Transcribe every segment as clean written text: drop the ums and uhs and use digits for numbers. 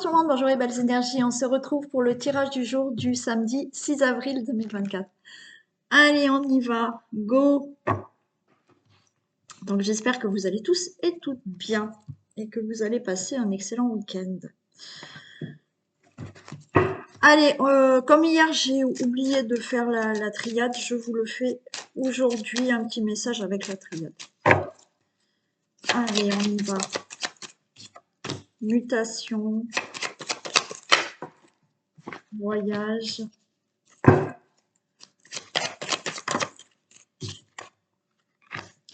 tout le monde, bonjour les belles énergies. On se retrouve pour le tirage du jour du samedi 6 avril 2024. Allez, on y va. Go! Donc j'espère que vous allez tous et toutes bien et que vous allez passer un excellent week-end. Allez, comme hier j'ai oublié de faire la triade, je vous le fais aujourd'hui, un petit message avec la triade. Allez, on y va. Mutation. Voyage.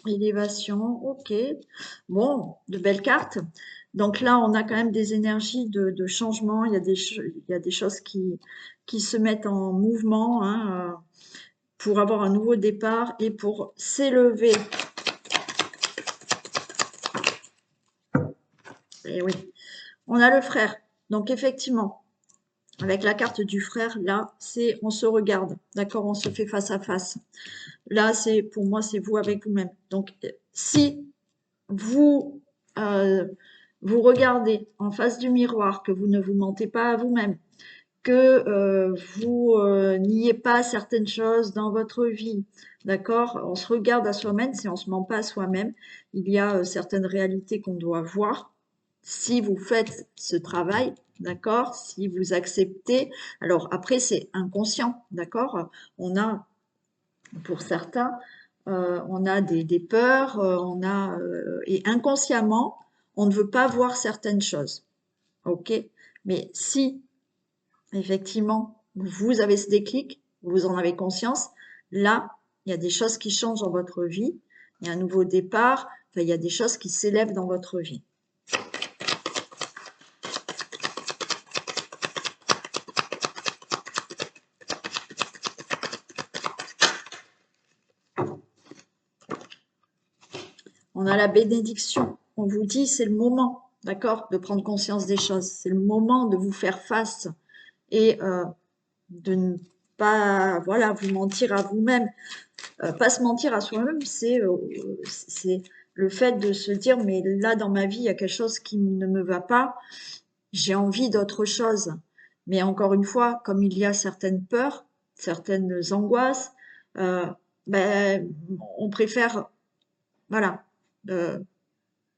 Élévation, ok. Bon, de belles cartes. Donc là, on a quand même des énergies de changement. Il y a des choses qui se mettent en mouvement hein, pour avoir un nouveau départ et pour s'élever. Et oui, on a le frère. Donc effectivement, avec la carte du frère, là, c'est on se regarde, d'accord, on se fait face à face. Là, c'est pour moi, c'est vous avec vous-même. Donc, si vous vous regardez en face du miroir, que vous ne vous mentez pas à vous-même, que vous niez pas certaines choses dans votre vie, d'accord? On se regarde à soi-même, si on se ment pas à soi-même, il y a certaines réalités qu'on doit voir. Si vous faites ce travail, d'accord? Si vous acceptez, alors après c'est inconscient, d'accord? On a, pour certains, on a des peurs, et inconsciemment, on ne veut pas voir certaines choses. Ok? Mais si, effectivement, vous avez ce déclic, vous en avez conscience, là, il y a des choses qui changent dans votre vie, il y a un nouveau départ, enfin, il y a des choses qui s'élèvent dans votre vie. On a la bénédiction. On vous dit, c'est le moment, d'accord, de prendre conscience des choses. C'est le moment de vous faire face et de ne pas, voilà, vous mentir à vous-même. Pas se mentir à soi-même, c'est le fait de se dire, mais là, dans ma vie, il y a quelque chose qui ne me va pas. J'ai envie d'autre chose. Mais encore une fois, comme il y a certaines peurs, certaines angoisses, ben, on préfère, voilà,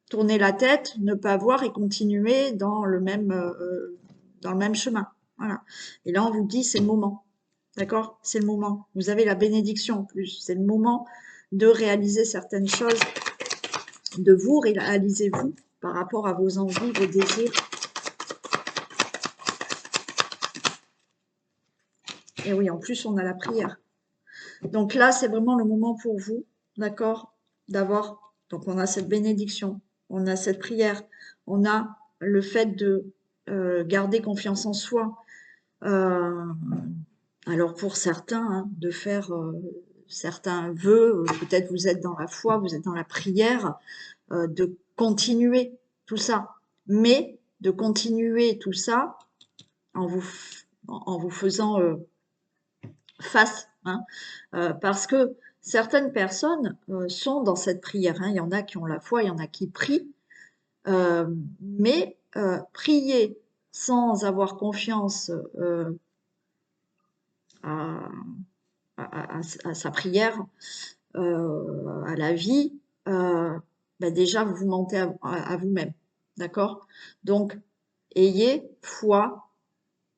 tourner la tête, ne pas voir et continuer dans le même chemin. Voilà. Et là, on vous dit, c'est le moment. D'accord? C'est le moment. Vous avez la bénédiction en plus. C'est le moment de réaliser certaines choses, de vous réaliser vous par rapport à vos envies, vos désirs. Et oui, en plus, on a la prière. Donc là, c'est vraiment le moment pour vous, d'accord, d'avoir, donc on a cette bénédiction, on a cette prière, on a le fait de garder confiance en soi. Alors pour certains, hein, de faire certains vœux, peut-être vous êtes dans la foi, vous êtes dans la prière, de continuer tout ça, mais de continuer tout ça en vous faisant face, hein, parce que certaines personnes sont dans cette prière, hein. Il y en a qui ont la foi, il y en a qui prient, mais prier sans avoir confiance à, à sa prière, à la vie, ben déjà vous vous mentez à vous-même, d'accord? Donc ayez foi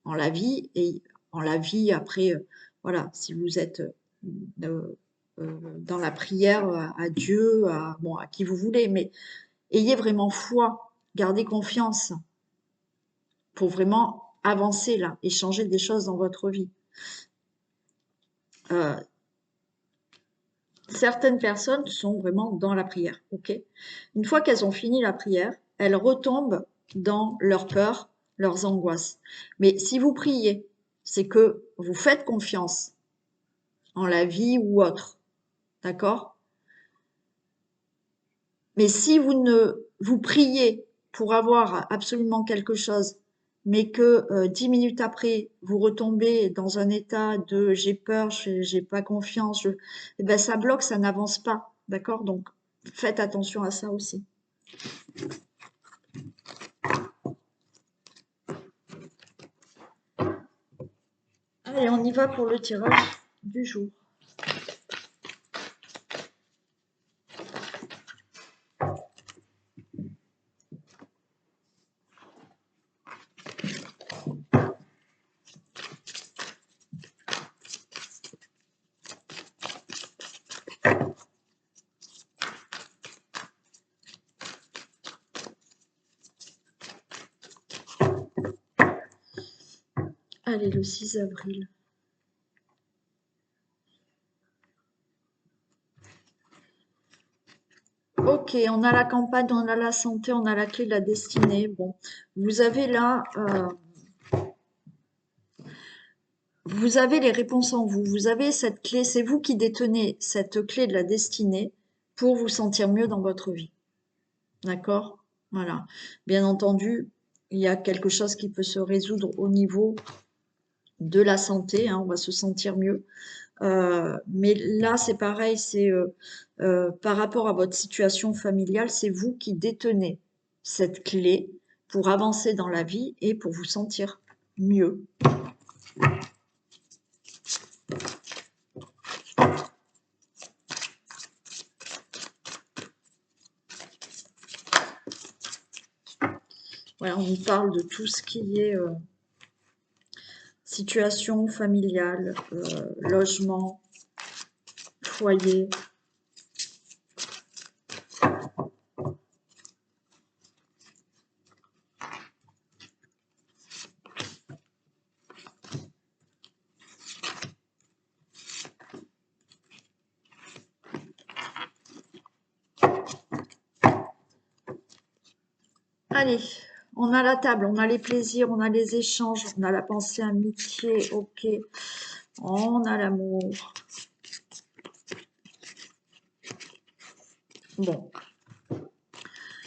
en la vie et en la vie après, voilà, si vous êtes dans la prière à Dieu, bon, à qui vous voulez, mais ayez vraiment foi, gardez confiance pour vraiment avancer là et changer des choses dans votre vie. Certaines personnes sont vraiment dans la prière, ok? Une fois qu'elles ont fini la prière, elles retombent dans leurs peurs, leurs angoisses. Mais si vous priez, c'est que vous faites confiance en la vie ou autre, d'accord? Mais si vous priez pour avoir absolument quelque chose, mais que 10 minutes après, vous retombez dans un état de j'ai peur, j'ai pas confiance, eh ben ça bloque, ça n'avance pas, d'accord? Donc faites attention à ça aussi. Allez, on y va pour le tirage du jour. Allez, le 6 avril. Ok, on a la campagne, on a la santé, on a la clé de la destinée. Bon, vous avez là, vous avez les réponses en vous. Vous avez cette clé, c'est vous qui détenez cette clé de la destinée pour vous sentir mieux dans votre vie. D'accord? Voilà. Bien entendu, il y a quelque chose qui peut se résoudre au niveau de la santé, hein, on va se sentir mieux. Mais là, c'est pareil, c'est par rapport à votre situation familiale, c'est vous qui détenez cette clé pour avancer dans la vie et pour vous sentir mieux. Voilà, on nous parle de tout ce qui est situation familiale, logement, foyer. Allez, on a la table, on a les plaisirs, on a les échanges, on a la pensée amitié, ok. On a l'amour. Bon.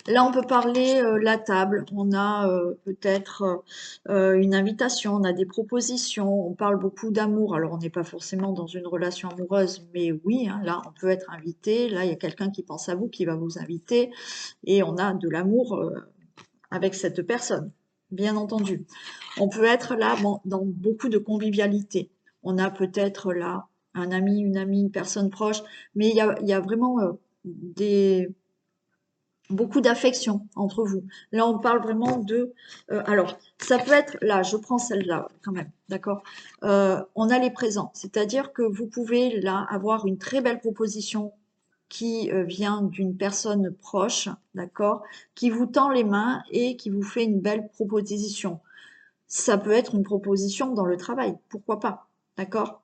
Là, on peut parler la table. On a peut-être une invitation, on a des propositions. On parle beaucoup d'amour. Alors, on n'est pas forcément dans une relation amoureuse, mais oui, hein, là, on peut être invité. Là, il y a quelqu'un qui pense à vous, qui va vous inviter. Et on a de l'amour avec cette personne, bien entendu. On peut être là dans beaucoup de convivialité. On a peut-être là un ami, une amie, une personne proche, mais il y a vraiment beaucoup d'affection entre vous. Là, on parle vraiment de... alors, ça peut être... Là, je prends celle-là quand même, d'accord. On a les présents, c'est-à-dire que vous pouvez là avoir une très belle proposition qui vient d'une personne proche, d'accord, qui vous tend les mains et qui vous fait une belle proposition. Ça peut être une proposition dans le travail, pourquoi pas, d'accord?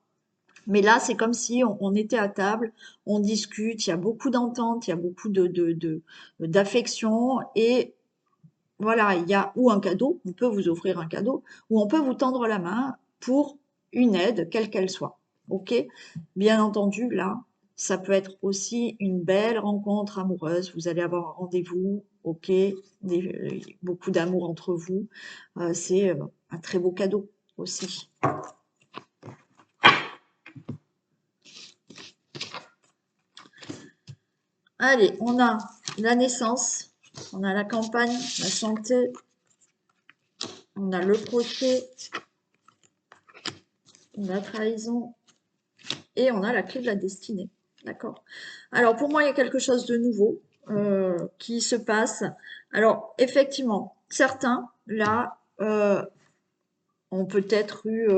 Mais là, c'est comme si on était à table, on discute, il y a beaucoup d'entente, il y a beaucoup d'affection et voilà, il y a ou un cadeau, on peut vous offrir un cadeau, ou on peut vous tendre la main pour une aide, quelle qu'elle soit. Ok? Bien entendu, là, ça peut être aussi une belle rencontre amoureuse. Vous allez avoir un rendez-vous, ok? Beaucoup d'amour entre vous. C'est un très beau cadeau aussi. Allez, on a la naissance, on a la campagne, la santé, on a le procès, la trahison et on a la clé de la destinée. D'accord? Alors, pour moi, il y a quelque chose de nouveau qui se passe. Alors, effectivement, certains, là, ont peut-être eu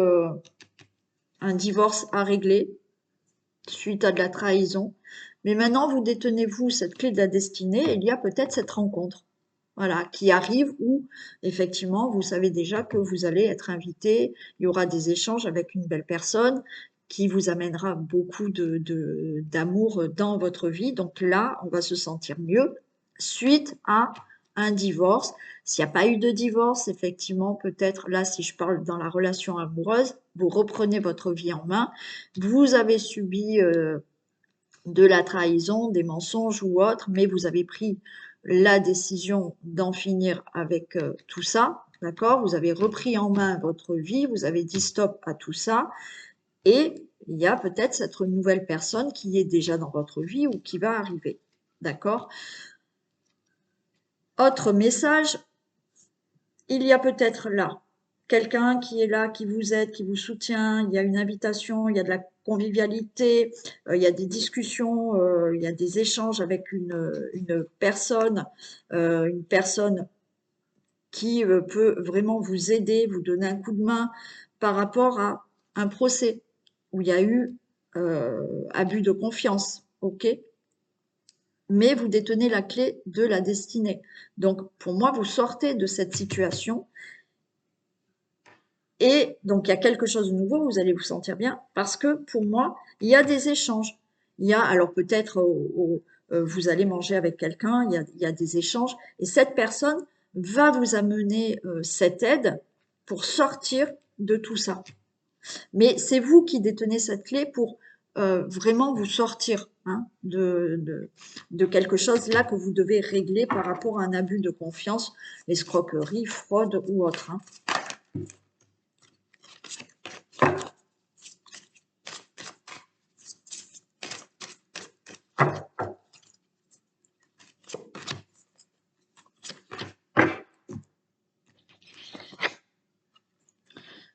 un divorce à régler suite à de la trahison. Mais maintenant, vous détenez, vous, cette clé de la destinée et il y a peut-être cette rencontre. Voilà, qui arrive où, effectivement, vous savez déjà que vous allez être invité, il y aura des échanges avec une belle personne qui vous amènera beaucoup d'amour dans votre vie. Donc là, on va se sentir mieux suite à un divorce. S'il n'y a pas eu de divorce, effectivement, peut-être là, si je parle dans la relation amoureuse, vous reprenez votre vie en main. Vous avez subi de la trahison, des mensonges ou autre, mais vous avez pris la décision d'en finir avec tout ça, d'accord? Vous avez repris en main votre vie, vous avez dit stop à tout ça, et il y a peut-être cette nouvelle personne qui est déjà dans votre vie ou qui va arriver, d'accord? Autre message, il y a peut-être là quelqu'un qui est là, qui vous aide, qui vous soutient, il y a une invitation, il y a de la convivialité, il y a des discussions, il y a des échanges avec une personne qui peut vraiment vous aider, vous donner un coup de main par rapport à un procès où il y a eu abus de confiance, ok? Mais vous détenez la clé de la destinée. Donc, pour moi, vous sortez de cette situation et donc il y a quelque chose de nouveau, vous allez vous sentir bien parce que pour moi, il y a des échanges. Il y a, alors peut-être, vous allez manger avec quelqu'un, il y a des échanges et cette personne va vous amener cette aide pour sortir de tout ça. Mais c'est vous qui détenez cette clé pour vraiment vous sortir hein, de quelque chose là que vous devez régler par rapport à un abus de confiance, escroquerie, fraude ou autre. Hein.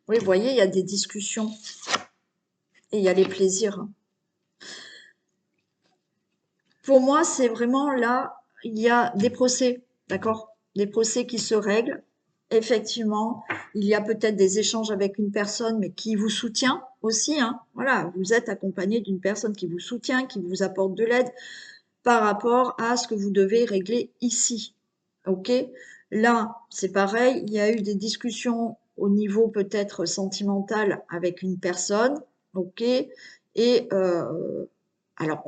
Oui, vous voyez, il y a des discussions et il y a les plaisirs. Pour moi, c'est vraiment là, il y a des procès, d'accord? Des procès qui se règlent. Effectivement, il y a peut-être des échanges avec une personne, mais qui vous soutient aussi. Hein. Voilà, vous êtes accompagné d'une personne qui vous soutient, qui vous apporte de l'aide par rapport à ce que vous devez régler ici. OK? Là, c'est pareil, il y a eu des discussions au niveau peut-être sentimental avec une personne. OK? Et alors,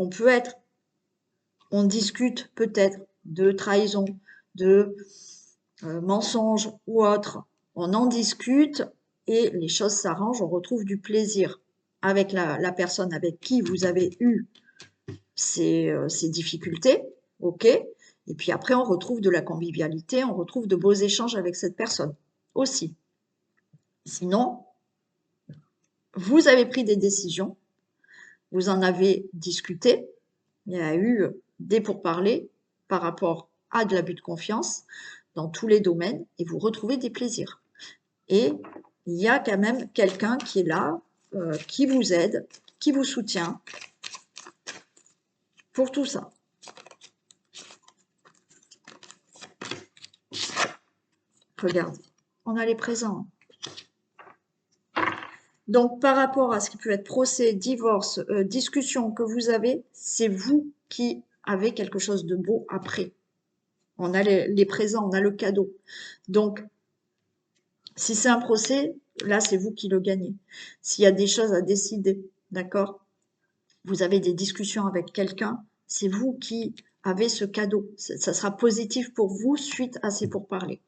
on discute peut-être de trahison, de mensonge ou autre. On en discute et les choses s'arrangent, on retrouve du plaisir avec la personne avec qui vous avez eu ces difficultés, ok? Et puis après, on retrouve de la convivialité, on retrouve de beaux échanges avec cette personne aussi. Sinon, vous avez pris des décisions, vous en avez discuté, il y a eu des pourparlers par rapport à de l'abus de confiance dans tous les domaines et vous retrouvez des plaisirs. Et il y a quand même quelqu'un qui est là, qui vous aide, qui vous soutient pour tout ça. Regarde, on a les présents. Donc, par rapport à ce qui peut être procès, divorce, discussion que vous avez, c'est vous qui avez quelque chose de beau après. On a les présents, on a le cadeau. Donc, si c'est un procès, là, c'est vous qui le gagnez. S'il y a des choses à décider, d'accord? Vous avez des discussions avec quelqu'un, c'est vous qui avez ce cadeau. Ça sera positif pour vous suite à ces pourparlers.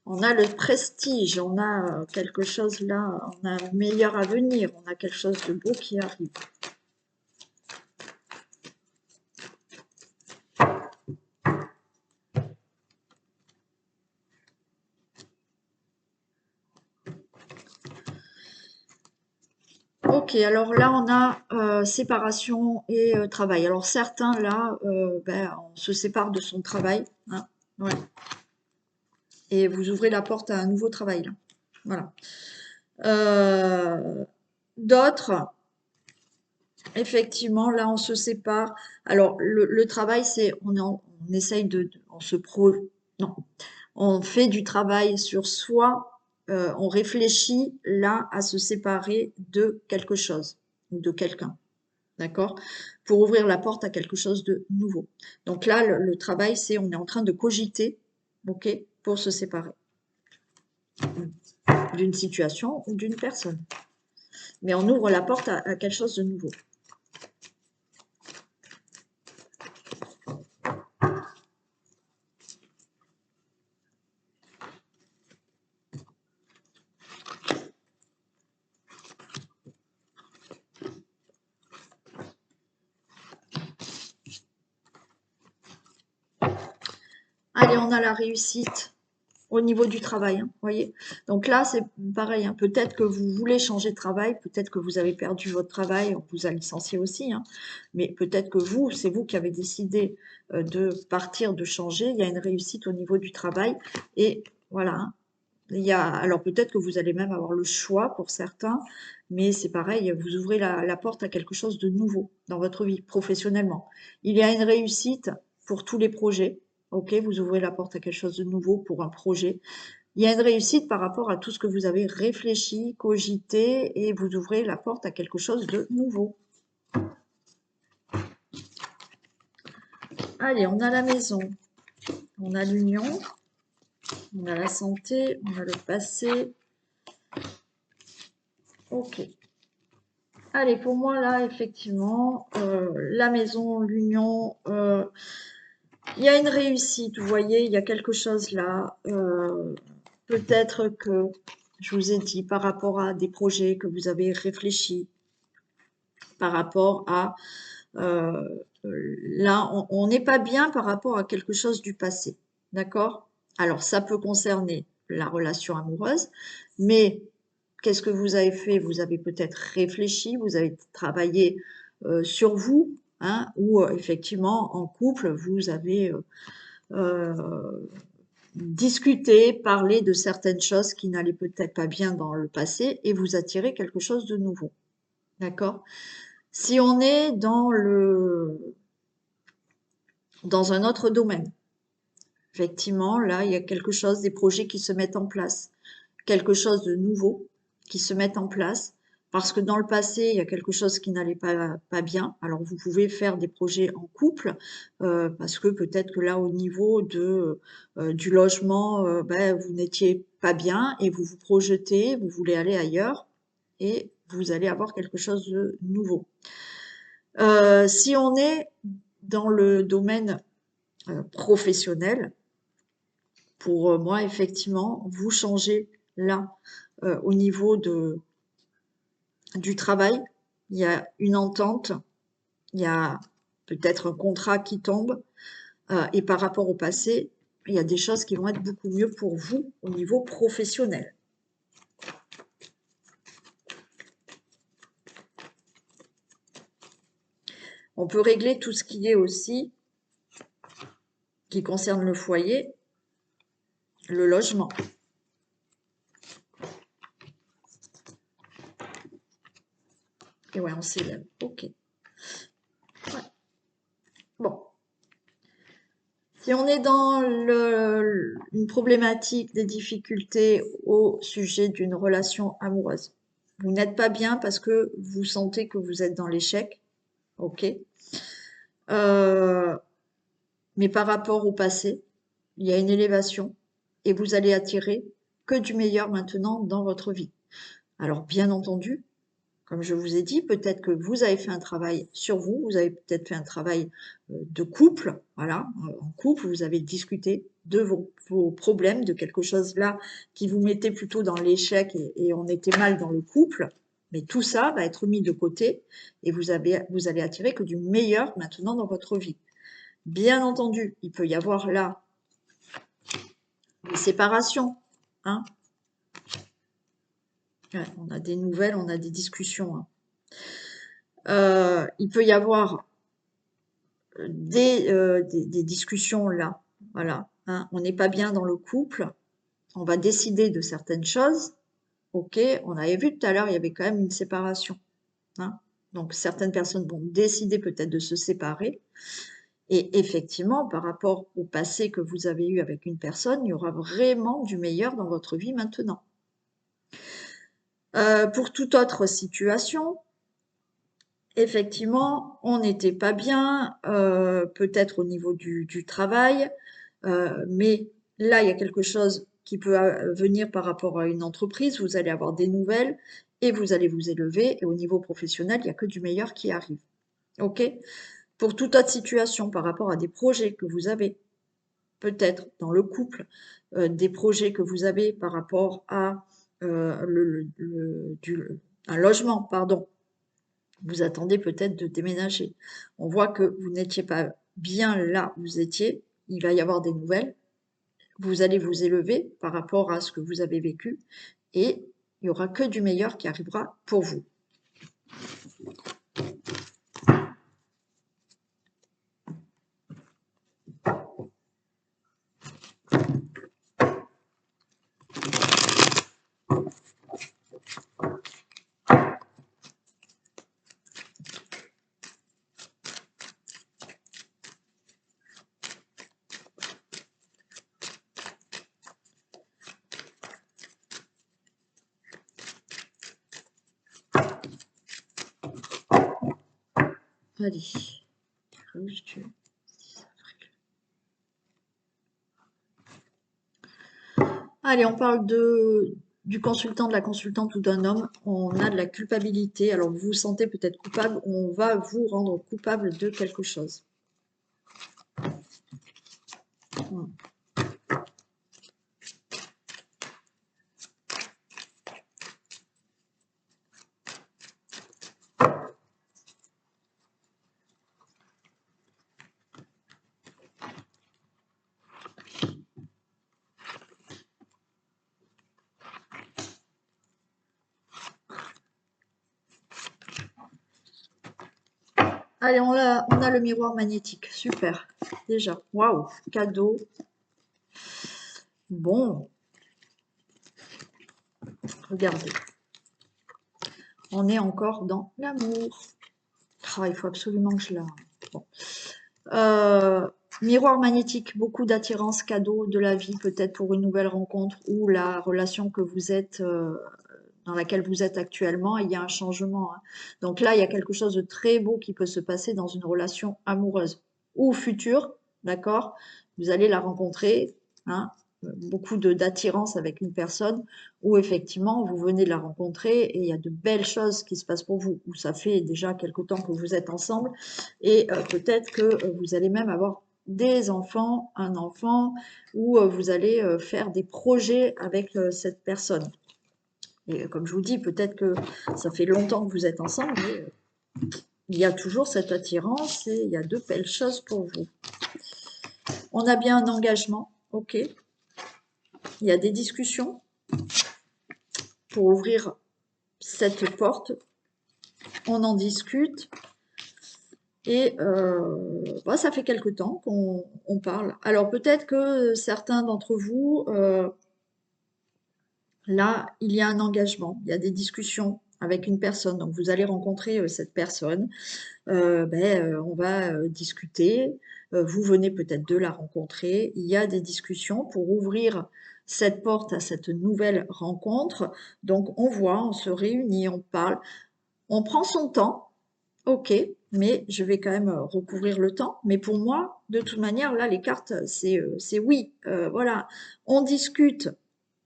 On a le prestige, on a quelque chose là, on a un meilleur avenir, on a quelque chose de beau qui arrive. Ok, alors là on a séparation et travail. Alors certains là, on se sépare de son travail, hein, ouais. Et vous ouvrez la porte à un nouveau travail là. Voilà. D'autres, effectivement, là, on se sépare. Alors, le travail, c'est, on essaye non, on fait du travail sur soi, on réfléchit là à se séparer de quelque chose ou de quelqu'un, d'accord? Pour ouvrir la porte à quelque chose de nouveau. Donc là, le travail, c'est, on est en train de cogiter, ok, pour se séparer d'une situation ou d'une personne. Mais on ouvre la porte à quelque chose de nouveau. Allez, on a la réussite. au niveau du travail, hein, voyez. Donc là, c'est pareil, hein, peut-être que vous voulez changer de travail, peut-être que vous avez perdu votre travail, on vous a licencié aussi, hein, mais peut-être que vous, c'est vous qui avez décidé de partir, de changer. Il y a une réussite au niveau du travail et voilà, hein. Alors peut-être que vous allez même avoir le choix pour certains, mais c'est pareil, vous ouvrez la porte à quelque chose de nouveau dans votre vie, professionnellement. Il y a une réussite pour tous les projets, ok, vous ouvrez la porte à quelque chose de nouveau pour un projet. Il y a une réussite par rapport à tout ce que vous avez réfléchi, cogité, et vous ouvrez la porte à quelque chose de nouveau. Allez, on a la maison, on a l'union, on a la santé, on a le passé. Ok. Allez, pour moi, là, effectivement, la maison, l'union, il y a une réussite, vous voyez, il y a quelque chose là. Peut-être que, je vous ai dit, par rapport à des projets que vous avez réfléchis, par rapport à... là, on n'est pas bien par rapport à quelque chose du passé, d'accord? Alors, ça peut concerner la relation amoureuse, mais qu'est-ce que vous avez fait? Vous avez peut-être réfléchi, vous avez travaillé sur vous, hein, ou effectivement, en couple, vous avez discuté, parlé de certaines choses qui n'allaient peut-être pas bien dans le passé et vous attirez quelque chose de nouveau. D'accord? Si on est dans un autre domaine, effectivement, là, il y a quelque chose, des projets qui se mettent en place, quelque chose de nouveau qui se met en place, parce que dans le passé, il y a quelque chose qui n'allait pas bien. Alors, vous pouvez faire des projets en couple, parce que peut-être que là, au niveau du logement, ben, vous n'étiez pas bien et vous vous projetez, vous voulez aller ailleurs et vous allez avoir quelque chose de nouveau. Si on est dans le domaine professionnel, pour moi, effectivement, vous changez là au niveau du travail. Il y a une entente, il y a peut-être un contrat qui tombe et par rapport au passé, il y a des choses qui vont être beaucoup mieux pour vous au niveau professionnel. On peut régler tout ce qui est aussi, qui concerne le foyer, le logement. Et ouais, on s'élève. Ok. Ouais. Bon. Si on est dans une problématique, des difficultés au sujet d'une relation amoureuse, vous n'êtes pas bien parce que vous sentez que vous êtes dans l'échec, ok. Euh, mais par rapport au passé, il y a une élévation et vous allez attirer que du meilleur maintenant dans votre vie. Alors bien entendu, comme je vous ai dit, peut-être que vous avez fait un travail sur vous, vous avez peut-être fait un travail de couple, voilà, en couple, vous avez discuté de vos problèmes, de quelque chose là qui vous mettait plutôt dans l'échec et on était mal dans le couple, mais tout ça va être mis de côté et vous allez attirer que du meilleur maintenant dans votre vie. Bien entendu, il peut y avoir là des séparations, hein. Ouais, on a des nouvelles, on a des discussions, hein. Il peut y avoir des discussions là, voilà, hein. On n'est pas bien dans le couple, on va décider de certaines choses, ok, on avait vu tout à l'heure, il y avait quand même une séparation, hein. Donc certaines personnes vont décider peut-être de se séparer, et effectivement, par rapport au passé que vous avez eu avec une personne, il y aura vraiment du meilleur dans votre vie maintenant. Pour toute autre situation, effectivement, on n'était pas bien, peut-être au niveau du travail, mais là, il y a quelque chose qui peut venir par rapport à une entreprise, vous allez avoir des nouvelles et vous allez vous élever, et au niveau professionnel, il n'y a que du meilleur qui arrive. OK? Pour toute autre situation, par rapport à des projets que vous avez, peut-être dans le couple, des projets que vous avez par rapport à un logement, pardon, vous attendez peut-être de déménager. On voit que vous n'étiez pas bien là où vous étiez, il va y avoir des nouvelles, vous allez vous élever par rapport à ce que vous avez vécu et il n'y aura que du meilleur qui arrivera pour vous. Allez. Allez, on parle du consultant, de la consultante ou d'un homme. On a de la culpabilité. Alors, vous vous sentez peut-être coupable. On va vous rendre coupable de quelque chose. Allez, on a le miroir magnétique. Super. Déjà. Waouh. Cadeau. Bon. Regardez. On est encore dans l'amour. Ah, il faut absolument que je la... Bon. Miroir magnétique, beaucoup d'attirance, cadeau de la vie, peut-être pour une nouvelle rencontre ou la relation que vous êtes, dans laquelle vous êtes actuellement, il y a un changement. Hein. Donc là, il y a quelque chose de très beau qui peut se passer dans une relation amoureuse ou future, d'accord? Vous allez la rencontrer, hein, beaucoup d'attirance avec une personne où effectivement vous venez de la rencontrer et il y a de belles choses qui se passent pour vous, où ça fait déjà quelque temps que vous êtes ensemble et peut-être que vous allez même avoir des enfants, un enfant, ou vous allez faire des projets avec cette personne. Et comme je vous dis, peut-être que ça fait longtemps que vous êtes ensemble, mais il y a toujours cette attirance et il y a de belles choses pour vous. On a bien un engagement, ok. Il y a des discussions pour ouvrir cette porte. On en discute. Et bah, ça fait quelque temps qu'on parle. Alors peut-être que certains d'entre vous, là, il y a un engagement, il y a des discussions avec une personne. Donc vous allez rencontrer cette personne, on va discuter, vous venez peut-être de la rencontrer, il y a des discussions pour ouvrir cette porte à cette nouvelle rencontre. Donc on voit, on se réunit, on parle, on prend son temps. Ok, mais je vais quand même recouvrir le temps. Mais pour moi, de toute manière, là, les cartes, c'est oui. Voilà, on discute.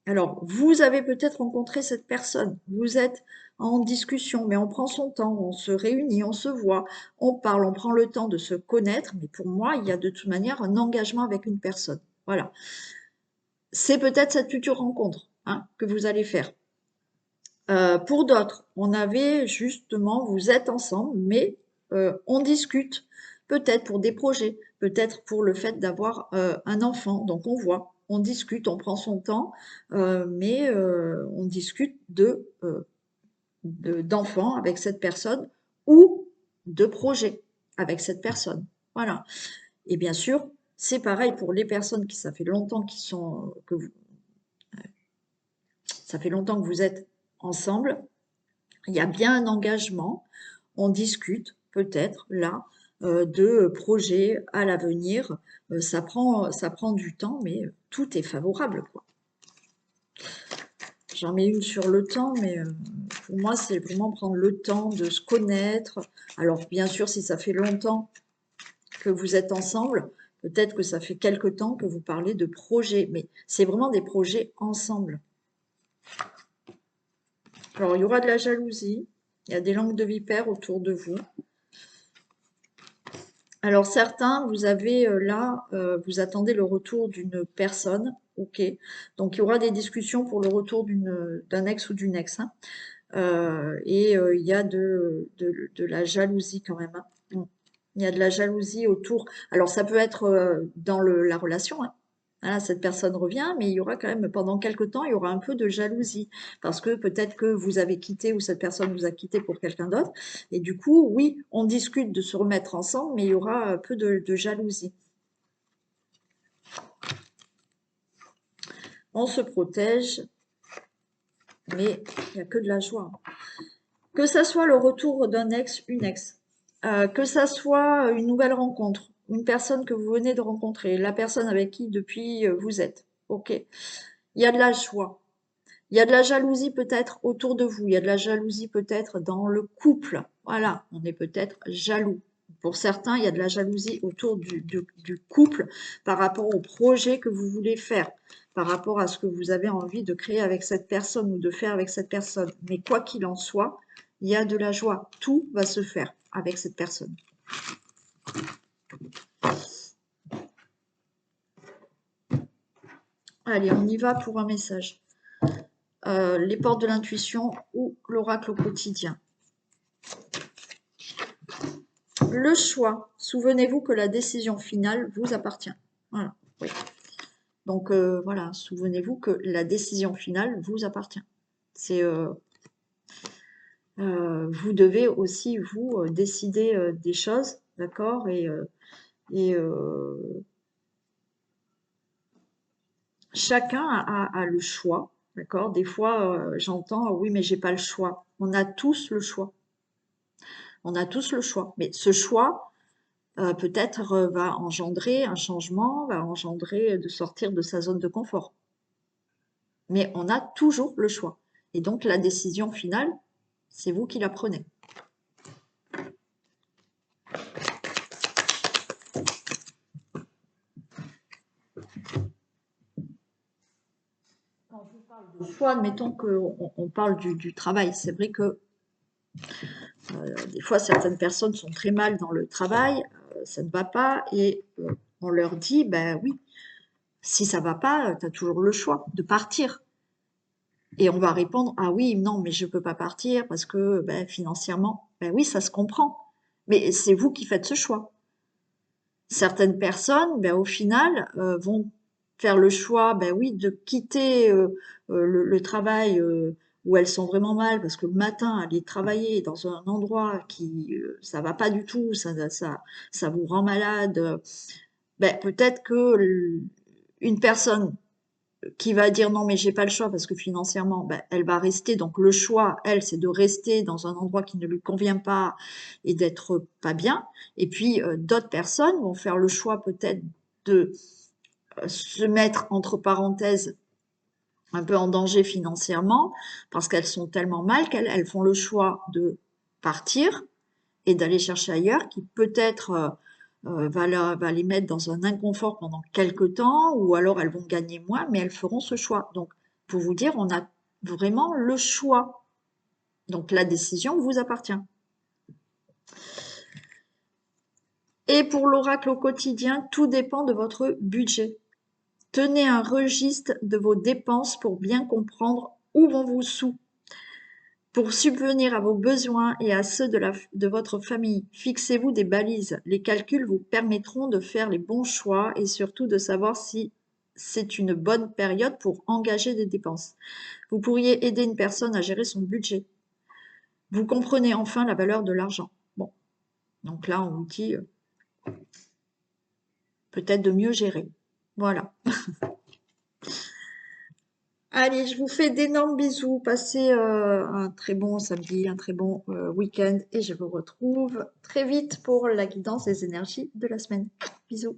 Alors, vous avez peut-être rencontré cette personne. Vous êtes en discussion, mais on prend son temps, on se réunit, on se voit, on parle, on prend le temps de se connaître. Mais pour moi, il y a de toute manière un engagement avec une personne. Voilà. C'est peut-être cette future rencontre, hein, que vous allez faire. Pour d'autres, on avait justement, vous êtes ensemble, mais on discute, peut-être pour des projets, peut-être pour le fait d'avoir un enfant. Donc on voit, on discute, on prend son temps, mais on discute d'enfants avec cette personne ou de projets avec cette personne. Voilà. Et bien sûr, c'est pareil pour les personnes qui ça fait longtemps ça fait longtemps que vous êtes ensemble. Il y a bien un engagement, on discute peut-être là de projets à l'avenir. Ça prend du temps, mais tout est favorable, quoi. J'en mets une sur le temps, mais pour moi, c'est vraiment prendre le temps de se connaître. Alors, bien sûr, si ça fait longtemps que vous êtes ensemble, peut-être que ça fait quelque temps que vous parlez de projets, mais c'est vraiment des projets ensemble. Alors, il y aura de la jalousie, il y a des langues de vipère autour de vous. Alors certains, vous avez là, vous attendez le retour d'une personne, ok. Donc il y aura des discussions pour le retour d'un ex ou d'une ex. Hein. Il y a de la jalousie quand même. Hein. Il y a de la jalousie autour. Alors ça peut être dans la relation, hein. Voilà, cette personne revient, mais il y aura quand même, pendant quelque temps, il y aura un peu de jalousie. Parce que peut-être que vous avez quitté ou cette personne vous a quitté pour quelqu'un d'autre. Et du coup, oui, on discute de se remettre ensemble, mais il y aura un peu de jalousie. On se protège, mais il n'y a que de la joie. Que ça soit le retour d'un ex, une ex, que ça soit une nouvelle rencontre, une personne que vous venez de rencontrer, la personne avec qui depuis vous êtes. Ok. Il y a de la joie. Il y a de la jalousie peut-être autour de vous. Il y a de la jalousie peut-être dans le couple. Voilà, on est peut-être jaloux. Pour certains, il y a de la jalousie autour du couple par rapport au projet que vous voulez faire, par rapport à ce que vous avez envie de créer avec cette personne ou de faire avec cette personne. Mais quoi qu'il en soit, il y a de la joie. Tout va se faire avec cette personne. Allez, on y va pour un message. Les portes de l'intuition ou l'oracle au quotidien. Le choix. Souvenez-vous que la décision finale vous appartient. Voilà. Oui. Donc voilà, souvenez-vous que la décision finale vous appartient. C'est vous devez aussi vous décider des choses, d'accord, et chacun a le choix, d'accord. Des fois, j'entends oui, mais j'ai pas le choix. On a tous le choix. On a tous le choix. Mais ce choix, peut-être va engendrer un changement, va engendrer de sortir de sa zone de confort. Mais on a toujours le choix. Et donc la décision finale, c'est vous qui la prenez. Quand je parle de choix, admettons qu'on parle du travail. C'est vrai que des fois, certaines personnes sont très mal dans le travail, ça ne va pas, et on leur dit, ben oui, si ça va pas, tu as toujours le choix de partir. Et on va répondre, ah oui, non, mais je peux pas partir parce que ben, financièrement, ben oui, ça se comprend. Mais c'est vous qui faites ce choix. Certaines personnes, ben, au final, vont faire le choix, ben oui, de quitter le travail où elles sont vraiment mal, parce que le matin, aller travailler dans un endroit qui, ça va pas du tout, ça vous rend malade. Ben, peut-être que une personne qui va dire non, mais j'ai pas le choix parce que financièrement, ben, elle va rester. Donc le choix, elle, c'est de rester dans un endroit qui ne lui convient pas et d'être pas bien. Et puis d'autres personnes vont faire le choix peut-être de se mettre entre parenthèses un peu en danger financièrement parce qu'elles sont tellement mal qu'elles font le choix de partir et d'aller chercher ailleurs qui peut-être va les mettre dans un inconfort pendant quelques temps, ou alors elles vont gagner moins, mais elles feront ce choix. Donc, pour vous dire, on a vraiment le choix. Donc, la décision vous appartient. Et pour l'oracle au quotidien, tout dépend de votre budget. Tenez un registre de vos dépenses pour bien comprendre où vont vos sous. Pour subvenir à vos besoins et à ceux de votre famille, fixez-vous des balises. Les calculs vous permettront de faire les bons choix et surtout de savoir si c'est une bonne période pour engager des dépenses. Vous pourriez aider une personne à gérer son budget. Vous comprenez enfin la valeur de l'argent. Bon, donc là, on vous dit peut-être de mieux gérer. Voilà. Allez, je vous fais d'énormes bisous. Passez un très bon samedi, un très bon week-end et je vous retrouve très vite pour la guidance des énergies de la semaine. Bisous.